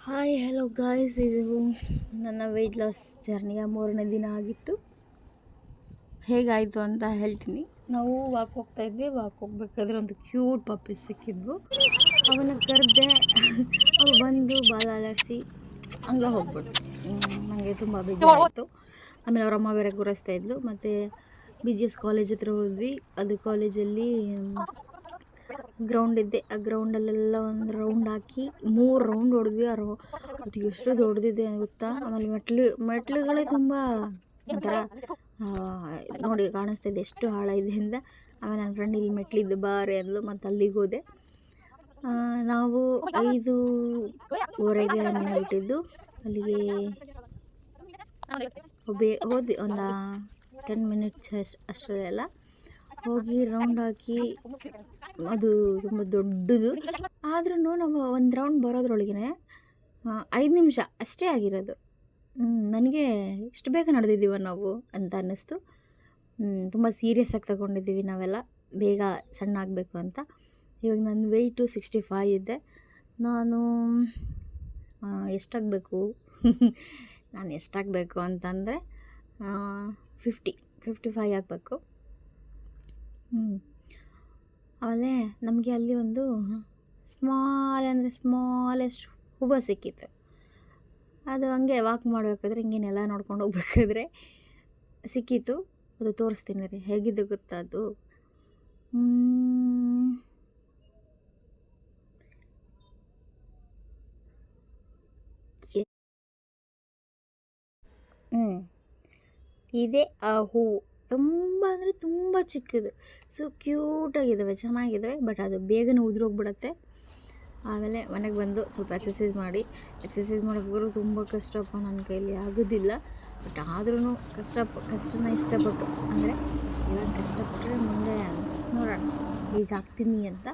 Hi hello guys, ಇದು ನನ್ನ weight loss ಜರ್ನಿಯ 3ನೇ ದಿನ ಆಗಿತ್ತು. ಹೇಗಾಯಿತು ಅಂತ ಹೇಳ್ತೀನಿ. ನಾವು ವಾಕ್ ಹೋಗ್ತಾಯಿದ್ವಿ. ವಾಕ್ ಹೋಗ್ಬೇಕಾದ್ರೆ ಒಂದು ಕ್ಯೂಟ್ ಪಪ್ಪೀಸ್ ಸಿಕ್ಕಿದ್ವು. ಅವನ್ನ ಕರೆದೆ. ಅವು ಬಂದು ಬಾಲ ಅಲರ್ಸಿ ಹಂಗೆ ಹೋಗ್ಬಿಟ್ಟು ನನಗೆ ತುಂಬ ಬೇಜಾರಾಯಿತು. ಆಮೇಲೆ ಅವರಮ್ಮ ಬೇರೆ ಗುರಾಯಿಸ್ತಾ ಇದ್ಲು. ಮತ್ತು BGS ಕಾಲೇಜ್ ಹತ್ರ ಹೋದ್ವಿ. ಅದು ಕಾಲೇಜಲ್ಲಿ ಗ್ರೌಂಡ್ ಇದ್ದೆ. ಆ ಗ್ರೌಂಡಲ್ಲೆಲ್ಲ ಒಂದು ರೌಂಡ್ ಹಾಕಿ 3 ರೌಂಡ್ ಹೊಡೆದ್ವಿ. ಅದು ಎಷ್ಟು ದೊಡ್ಡದಿದೆ ಗೊತ್ತಾ. ಆಮೇಲೆ ಮೆಟ್ಲುಗಳೇ ತುಂಬ ಒಂಥರ ನೋಡಿ ಕಾಣಿಸ್ತಿದೆ ಎಷ್ಟು ಆಳ ಇದೆ ಅಂತ. ಆಮೇಲೆ ನನ್ನ ಫ್ರೆಂಡ್ ಇಲ್ಲಿ ಮೆಟ್ಲಿದ್ದು ಬಾರೆ ಅಂದ್ಲು, ಮತ್ತು ಅಲ್ಲಿಗೆ ಹೋದೆ. ನಾವು 5:30ಗೆ ಮನೆ ಬಿಟ್ಟಿದ್ದು. ಅಲ್ಲಿಗೆ ಹೋದ್ವಿ ಒಂದು 10 ಮಿನಿಟ್ಸ್ ಅಷ್ಟರಲ್ಲೆಲ್ಲ ಹೋಗಿ ರೌಂಡ್ ಹಾಕಿ. ಅದು ತುಂಬ ದೊಡ್ಡದು. ಆದ್ರೂ ನಾವು ಒಂದು ರೌಂಡ್ ಬರೋದ್ರೊಳಗೆ 5 ನಿಮಿಷ ಅಷ್ಟೇ ಆಗಿರೋದು. ನನಗೆ ಇಷ್ಟು ಬೇಗ ನಡೆದಿದ್ದೀವ ನಾವು ಅಂತ ಅನ್ನಿಸ್ತು. ತುಂಬ ಸೀರಿಯಸ್ ಆಗಿ ತಗೊಂಡಿದ್ದೀವಿ ನಾವೆಲ್ಲ, ಬೇಗ ಸಣ್ಣ ಆಗಬೇಕು ಅಂತ. ಇವಾಗ ನನ್ನ ವೆಯ್ಟು 65 ಇದೆ. ನಾನು ಎಷ್ಟಾಗಬೇಕು ನಾನು ಎಷ್ಟಾಗಬೇಕು ಅಂತಂದರೆ 55 ಆಗಬೇಕು. ಆಮೇಲೆ ನಮಗೆ ಅಲ್ಲಿ ಒಂದು ಸ್ಮಾಲೆಸ್ಟ್ ಹೂವು ಸಿಕ್ಕಿತ್ತು. ಅದು ಹಂಗೆ ವಾಕ್ ಮಾಡಬೇಕಾದ್ರೆ ಹಿಂಗೆ ನೆಲ ನೋಡ್ಕೊಂಡು ಹೋಗ್ಬೇಕಾದ್ರೆ ಸಿಕ್ಕಿತ್ತು. ಅದು ತೋರಿಸ್ತೀನಿ ರೀ, ಹೇಗಿದೆ ಗೊತ್ತಾ ಅದು. ಇದೇ ಆ ಹೂವು. ತುಂಬ ಅಂದರೆ ತುಂಬ ಚಿಕ್ಕದು. ಸೊ ಕ್ಯೂಟಾಗಿದ್ದಾವೆ, ಚೆನ್ನಾಗಿದ್ದಾವೆ. ಬಟ್ ಅದು ಬೇಗನೆ ಉದುರೋಗ್ಬಿಡತ್ತೆ. ಆಮೇಲೆ ಮನೆಗೆ ಬಂದು ಸ್ವಲ್ಪ ಎಕ್ಸಸೈಸ್ ಮಾಡೋಕ್ಕೆ ತುಂಬ ಕಷ್ಟಪ್ಪ, ನನ್ನ ಕೈಲಿ ಆಗೋದಿಲ್ಲ. ಬಟ್ ಆದ್ರೂ ಕಷ್ಟನ ಇಷ್ಟಪಟ್ಟು, ಅಂದರೆ ಇವಾಗ ಕಷ್ಟಪಟ್ಟರೆ ಮುಂದೆ ನೋಡೋಣ ಹೀಗಾಗ್ತೀನಿ ಅಂತ.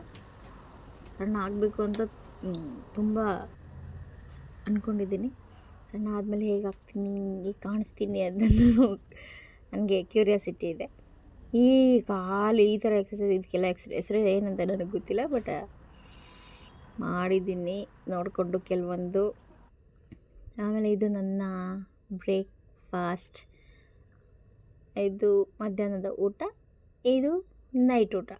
ಸಣ್ಣ ಆಗಬೇಕು ಅಂತ ತುಂಬ ಅಂದ್ಕೊಂಡಿದ್ದೀನಿ. ಸಣ್ಣ ಆದಮೇಲೆ ಹೇಗಾಗ್ತೀನಿ, ಹೇಗೆ ಕಾಣಿಸ್ತೀನಿ ಅದನ್ನು ನನಗೆ ಕ್ಯೂರಿಯಾಸಿಟಿ ಇದೆ. ಈ ಕಾಲು ಈ ಥರ ಎಕ್ಸಸೈಸ್, ಇದಕ್ಕೆಲ್ಲ ಹೆಸರು ಏನಂತ ನನಗೆ ಗೊತ್ತಿಲ್ಲ. ಬಟ್ ಮಾಡಿದ್ದೀನಿ ನೋಡಿಕೊಂಡು ಕೆಲವೊಂದು. ಆಮೇಲೆ ಇದು ನನ್ನ ಬ್ರೇಕ್ಫಾಸ್ಟ್, ಇದು ಮಧ್ಯಾಹ್ನದ ಊಟ, ಇದು ನೈಟ್ ಊಟ.